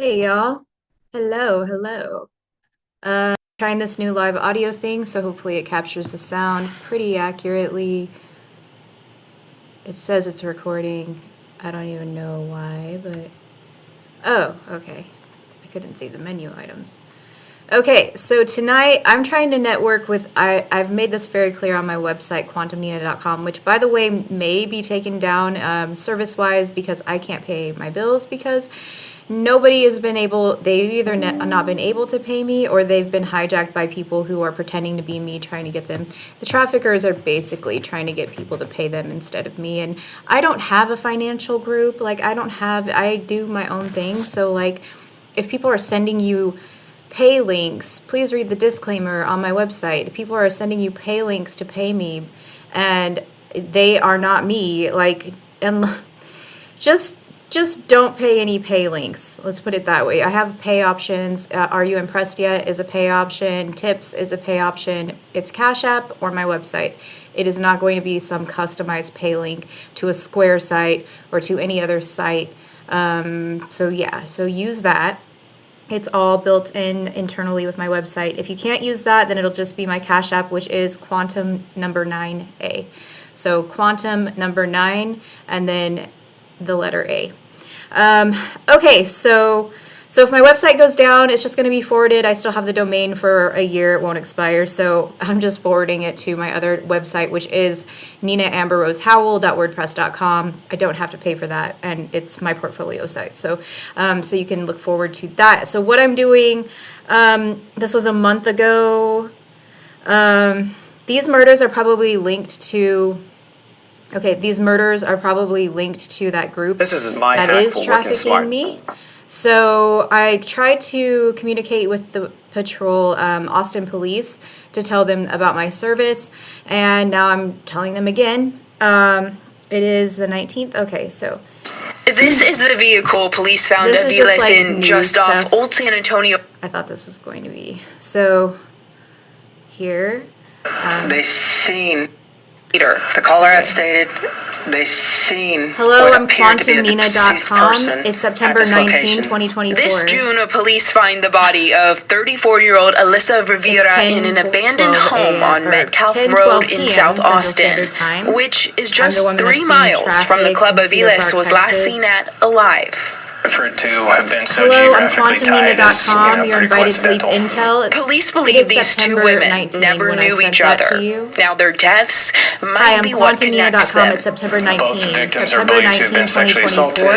Hey y'all. Hello. Trying this new live audio thing, so hopefully it captures the sound pretty accurately. It says it's recording. I don't even know why, but oh, okay. I couldn't see the menu items. Okay, so tonight I'm trying to network with, I've made this very clear on my website, quantumnina.com, which by the way may be taken down service-wise because I can't pay my bills because nobody has been able, they've either not been able to pay me or they've been hijacked by people who are pretending to be me trying to get them. The traffickers are basically trying to get people to pay them instead of me. And I don't have a financial group. Like I do my own thing. So like if people are sending you pay links, please read the disclaimer on my website. If people are sending you pay links to pay me and they are not me, like, and just don't pay any pay links. Let's put it that way. I have pay options. Are you impressed yet is a pay option. Tips is a pay option. It's Cash App or my website. It is not going to be some customized pay link to a Square site or to any other site. So use that. It's all built in internally with my website. If you can't use that, then it'll just be my Cash App, which is Quantum number 9A. So Quantum number 9 and then the letter A. Okay, so if my website goes down, it's just going to be forwarded. I still have the domain for a year. It won't expire. So I'm just forwarding it to my other website, which is ninaamberrosehowell.wordpress.com. I don't have to pay for that, and it's my portfolio site. So you can look forward to that. So what I'm doing, this was a month ago. These murders are probably linked to... Okay, these murders are probably linked to that group This is my that hack is for working smart. trafficking me. So I tried to communicate with the patrol, Austin Police, to tell them about my service, and now I'm telling them again. It is the 19th. Okay, so This is the vehicle police found this a is just like in news just stuff. off Old San Antonio. I thought this was going to be so. Here, They seen Cedar. the caller had stated they seen hello, what I'm appeared to be the deceased quantumnina.com. person It's at September this 19, location. 2024. This June, police find the body of 34-year-old Alyssa Rivera in an abandoned home on Metcalf Road in South Austin, which is just 3 miles from the Club Aviles was last seen at alive. For it to have been so Hello, I'm geographically tied is, quantumnina.com. You're pretty invited to leave coincidental. intel. Police It believe is these two September women 19 never when I knew sent each that other. to you. Now their deaths Hi, might I'm be what connects quantumnina.com. them. It's September 19. Both victims are September believed to have 19, been sexually 2024. assaulted.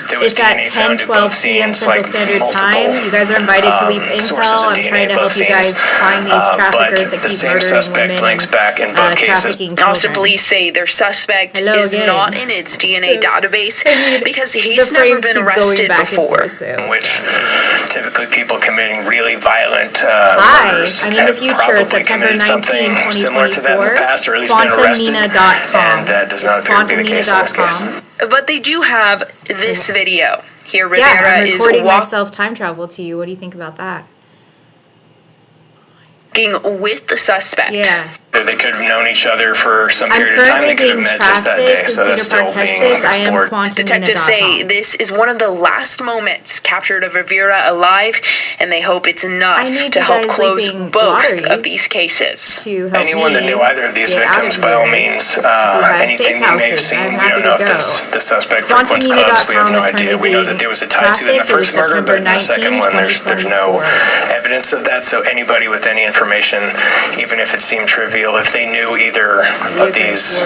There was It's at DNA found at 10:12 both p.m. scenes, Central like Standard multiple, Time. You guys are invited to leave sources intel. of I'm DNA trying to at help both you guys scenes. find these traffickers But that the keep same murdering suspect women links and back in both cases. trafficking Austin children. police say their suspect Hello is again. not in its DNA database because The he's never frames been keep going arrested back and before. forth, so In which sorry. typically people committing really violent Hi, murders I'm in the have future, probably September committed 19, something similar to that in the 2024. past, or at least been arrested, Quantumnina.com. and does It's not appear to be the case in this case. quantumnina.com. But they do have this video. Here Yeah, Rivera I'm is recording walking myself time travel to you. What do you think about that? with the suspect. Yeah. They could have known each other for some I'm period of time. currently They could have being met just that day, trafficked in so that's Cedar Park, still being Texas. I am explored. Detectives say quantumnina.com. this is one of the last moments captured of Rivera alive, and they hope it's enough I need to you help guys close leaving both lotteries of these cases. to help Anyone me that knew either of these get out victims, of by all here. means, Who have anything safe they may have houses. seen, I'm we happy don't know to if go. the suspect frequents clubs. We have no Quantumnina.com is idea. We know that there was a tie to it in the traffic. It was first murder, September but in the 19, second one, there's no 2024. evidence of that. So anybody with any information, even if it seemed trivial, if they knew either of these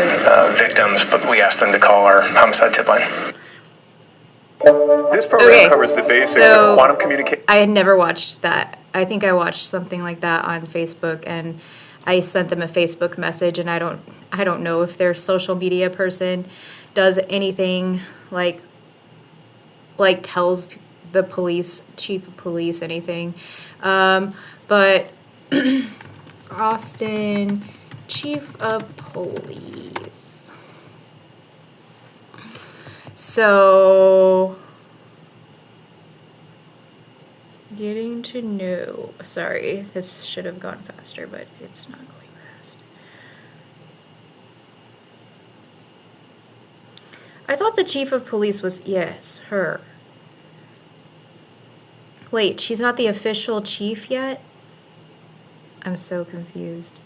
victims, but we asked them to call our homicide tip line. This program covers the basics of quantum communication. I had never watched that. I think I watched something like that on Facebook, and I sent them a Facebook message, and I don't know if their social media person does anything like tells the police, chief of police, anything. But Austin, chief of police. So, getting to know. Sorry, this should have gone faster, but it's not going fast. I thought the chief of police was, yes, her. Wait, she's not the official chief yet? I'm so confused.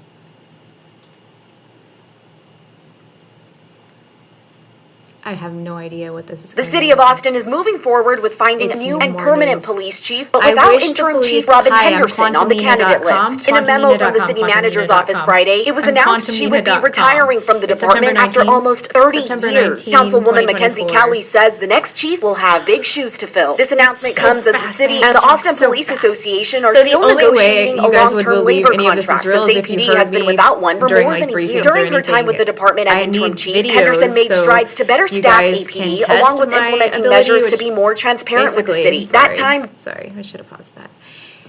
I have no idea what this is. The city of Austin is moving forward with finding a new and permanent police chief, but without interim chief Robin Henderson on the candidate list. In a memo from the city manager's office Friday, it was announced she would be retiring from the department after almost 30 years. Councilwoman Mackenzie Kelly says the next chief will have big shoes to fill. This announcement comes as the city and the Austin Police Association are still negotiating a long-term labor contract. The APD has been without one for more than a year. During her time with the department as interim chief, Henderson made strides to better staff APD, along with implementing measures to be more transparent with the city. That time... Sorry, I should have paused that.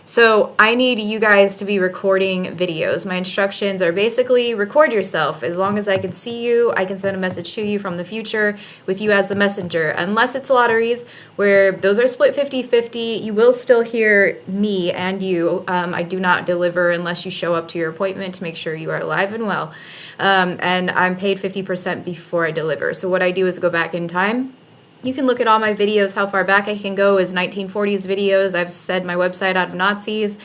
So I need you guys to be recording videos. My instructions are basically record yourself. As long as I can see you, I can send a message to you from the future with you as the messenger. Unless it's lotteries where those are split 50-50, you will still hear me and you. I do not deliver unless you show up to your appointment to make sure you are alive and well. And I'm paid 50% before I deliver. So what I do is go back in time. You can look at all my videos. How far back I can go is 1940s videos. I've said my website out of Nazis.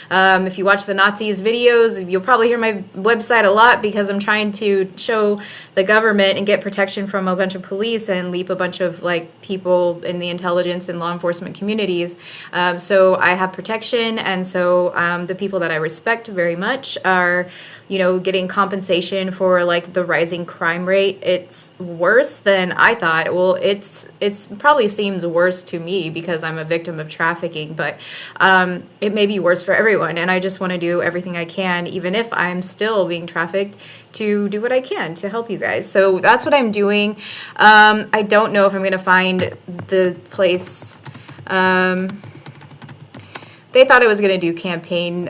If you watch the Nazis videos, you'll probably hear my website a lot because I'm trying to show the government and get protection from a bunch of police and leap a bunch of like people in the intelligence and law enforcement communities. So I have protection, and so the people that I respect very much are, you know, getting compensation for like the rising crime rate. It's worse than I thought. Well, it's probably seems worse to me because I'm a victim of trafficking, but it may be worse for everyone. And I just want to do everything I can, even if I'm still being trafficked, to do what I can to help you guys. So that's what I'm doing. I don't know if I'm going to find the place. They thought I was going to do campaign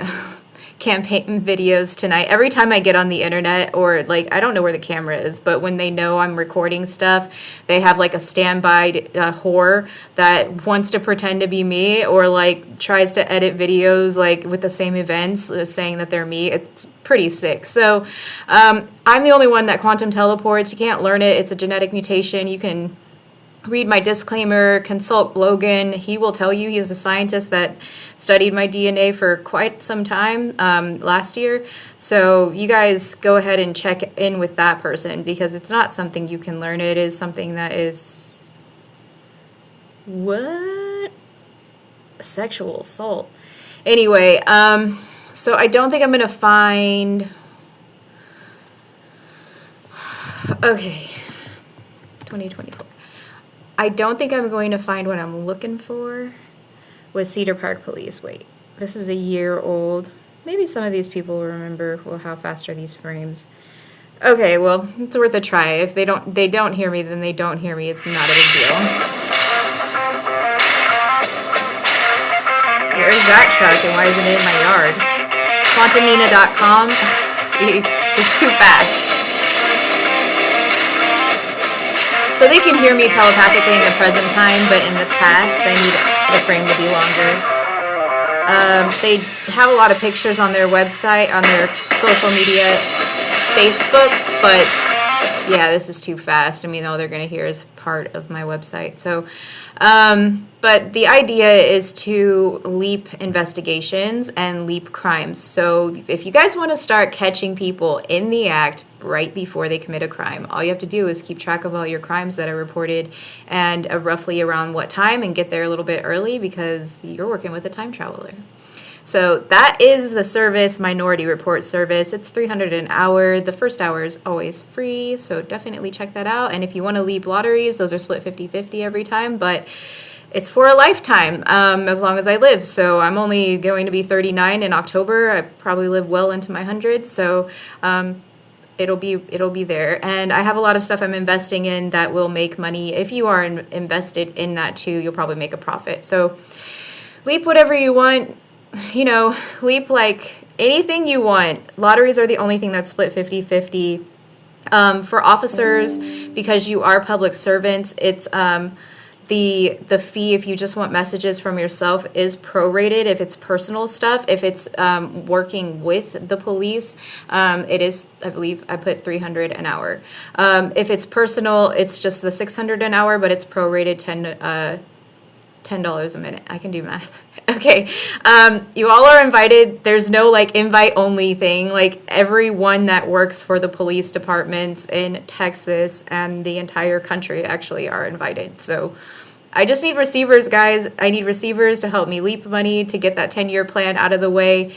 videos tonight. Every time I get on the internet, or like, I don't know where the camera is, but when they know I'm recording stuff, they have like a standby whore that wants to pretend to be me, or like tries to edit videos like with the same events saying that they're me. It's pretty sick. So I'm the only one that quantum teleports. You can't learn it. It's a genetic mutation. You can read my disclaimer, consult Logan. He will tell you. He's a scientist that studied my DNA for quite some time last year. So you guys go ahead and check in with that person, because it's not something you can learn. It is something that is... What? Sexual assault. Anyway, so I don't think I'm going to find... Okay. 2024. I don't think I'm going to find what I'm looking for with Cedar Park Police. Wait, this is a year old. Maybe some of these people will remember. Well, how fast are these frames? Okay, well, it's worth a try. If they don't hear me, then they don't hear me. It's not a big deal. Where's that truck, and why isn't it in my yard? Quantumnina.com. It's too fast. So they can hear me telepathically in the present time, but in the past, I need the frame to be longer. They have a lot of pictures on their website, on their social media, Facebook, but yeah, this is too fast. I mean, all they're going to hear is part of my website. So, but the idea is to leap investigations and leap crimes. So if you guys want to start catching people in the act right before they commit a crime, all you have to do is keep track of all your crimes that are reported and roughly around what time, and get there a little bit early because you're working with a time traveler. So that is the service, Minority Report service. It's $300 an hour. The first hour is always free, so definitely check that out. And if you want to leap lotteries, those are split 50-50 every time, but it's for a lifetime, as long as I live. So I'm only going to be 39 in October. I probably live well into my hundreds, so it'll be there. And I have a lot of stuff I'm investing in that will make money. If you are invested in that too, you'll probably make a profit. So leap whatever you want. You know, leap like anything you want. Lotteries are the only thing that's split 50-50. For officers, because you are public servants, it's the fee, if you just want messages from yourself, is prorated if it's personal stuff. If it's working with the police, it is, I believe I put $300 an hour. If it's personal, it's just the $600 an hour, but it's prorated $10 a minute. I can do math. Okay, you all are invited. There's no like invite only thing. Like everyone that works for the police departments in Texas and the entire country actually are invited. So I just need receivers, guys. I need receivers to help me leap money to get that 10-year plan out of the way.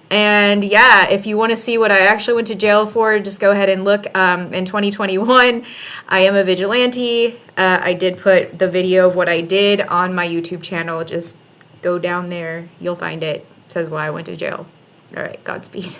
And yeah, if you want to see what I actually went to jail for, just go ahead and look. In 2021, I am a vigilante. I did put the video of what I did on my YouTube channel. Just go down there. You'll find it. It says why I went to jail. All right, Godspeed.